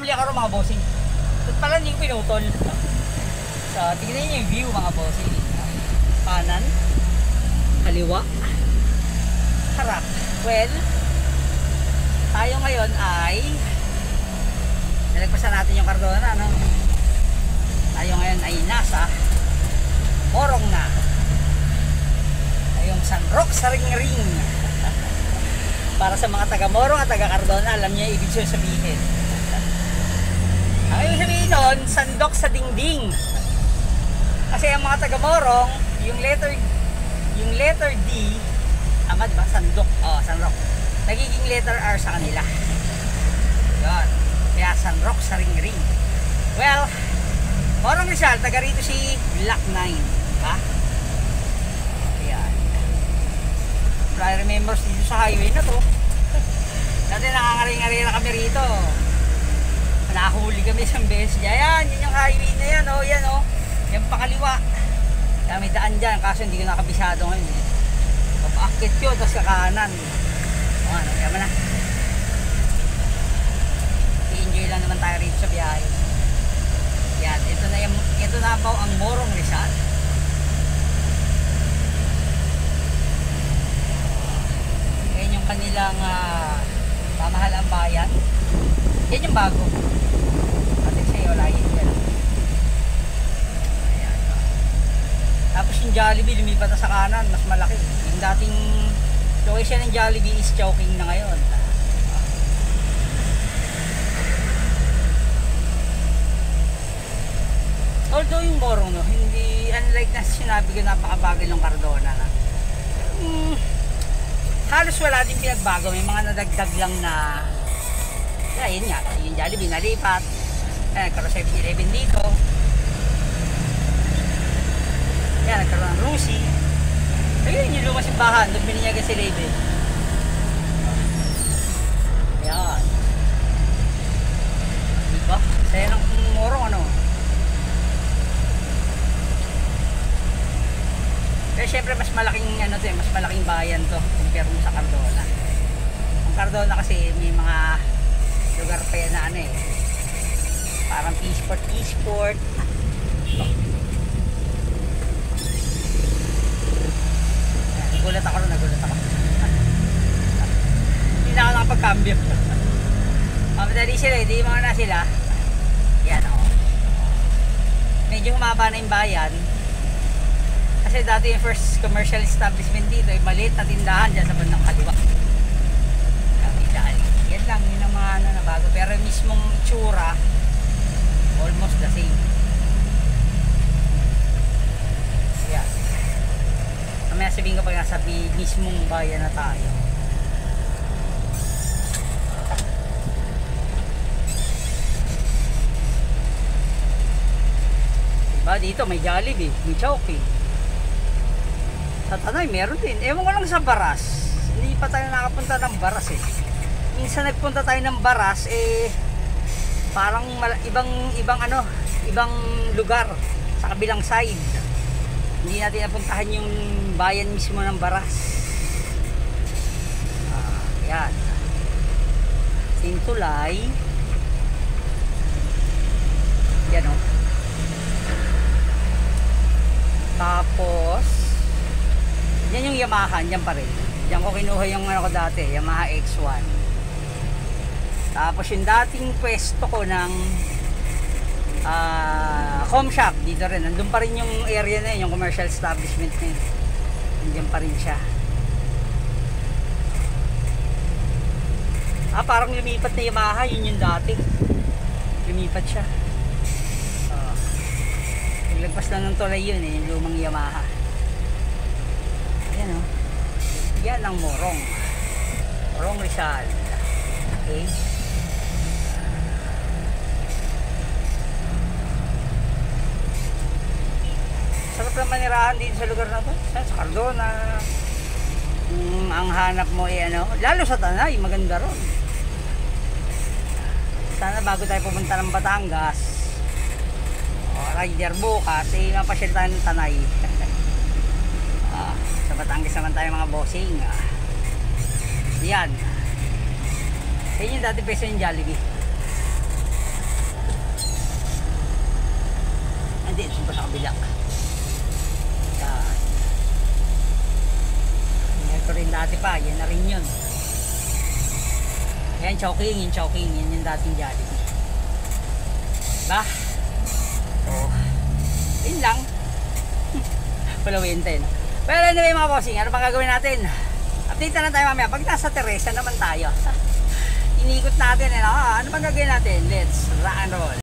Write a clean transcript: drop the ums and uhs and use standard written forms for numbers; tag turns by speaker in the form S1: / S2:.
S1: bumili ako ng mga bossing. Ito pala hindi ko pinutol. So, tignan niyo yung view mga bossing. Kanan, kaliwa, harap. Well, tayo ngayon ay nalagpasan natin yung Cardona, no? Tayo ngayon ay nasa Morong na. Ay yung San Roque sa ring-ring. Para sa mga taga Morong at taga Cardona, alam niyo ibig sabihin. Ang ibig sabihin nun, sandok sa dingding. Kasi ang mga taga Morong, yung letter D, tama diba? Sandok, San Roque. Nagiging letter R sa kanila. Yun. Kaya San Roque sa ring-ring. Well, Morong Rizal, taga rito si Black 9. Diba? Ayan. I remember dito sa highway na to. Dati nakangari-ngari na kami rito. Nahuli kami isang beses. Ayan, yun yung highway na yan. Yan yan pakaliwa. Kaya may daan dyan. Kaso hindi ko nakabisado ngayon. Papaakit yun, tapos kakanan. Kaya mo na. I-enjoy lang naman tayo rito sa biyahe. Yan, ito na po ang Morong Rizal. Yan yung kanilang pamahalang bayan. Yan yung bago. Kasi sa'yo, layin yan. Ayan. Tapos yung Jollibee, lumipat na sa kanan, mas malaki. Yung dating location ng Jollibee is Chowking na ngayon. Although yung Morong, no, hindi, unlike na sinabi ko, napakabagal ng Cardona na. Halos wala din pinagbago. May mga nadagdag lang na yun nga, yung Jollibee nalipat. Nagkaroon sa 7-Eleven dito. Yan, nagkaroon ng Rusi. Ayun, yung lumang simbahan, doon bininyagan si Lady. Yan. Diba? Saya ng Morong, ano. Pero syempre mas malaking mas malaking bayan to compare mo sa Cardona. Ang Cardona kasi may mga lugar pa yan na parang e-sport. Nagulat ako. Hindi na ako nakapagkambyo. Madali sila, hindi mga na sila. Yan medyo humaba na yung bayan. Kasi dati yung first commercial establishment dito ay maliit na tindahan dyan sa bandang kaliwa. Yan lang, yun ang mga na bago. Pero mismong itsura, almost the same. Ayan. Mamaya sabihin ko pag nasa mismong bayan na tayo. Diba dito may Jollibee, may Chowking. Sa Tanay meron din. Ewan ko lang sa Baras. Hindi pa tayo nakapunta ng Baras Minsan nagpunta tayo ng Baras parang ibang lugar sa kabilang side. Hindi natin napuntahan yung bayan mismo ng Baras. Yan. Sintulay. Yan Tapos yan yung Yamaha, yan pa rin. Diyan ko kinuha yung ko dati, Yamaha X1. Tapos yung dating pwesto ko ng home shop dito rin. Nandun pa rin yung area na yun, yung commercial establishment na yun. Nandiyan pa rin siya. Parang lumipat na Yamaha, yun yung dati. Lumipat siya. Naglagpas lang ng tulay yun yung lumang Yamaha. Ayan yan ang Morong Rizal. Okay. Sarap lang manirahan dito sa lugar na to. Sa Cardona. Ang hanap mo lalo sa Tanay, maganda ron. Sana bago tayo pumunta ng Batangas rider bukas mapasyal tayo ng Tanay. Sa Batangas naman tayo mga bossing. Yan yung dati peso yung Jollibee. dati pa, yan na rin yun. Yan, Chowking, yan yung dating Jollibee. Diba? So, yun lang. Pulawin din. Pero anyway mga bossing, ano pang gagawin natin? Update na lang tayo mamaya. Pag nasa Teresa naman tayo. Inikot natin, ano pang gagawin natin? Let's rock and roll.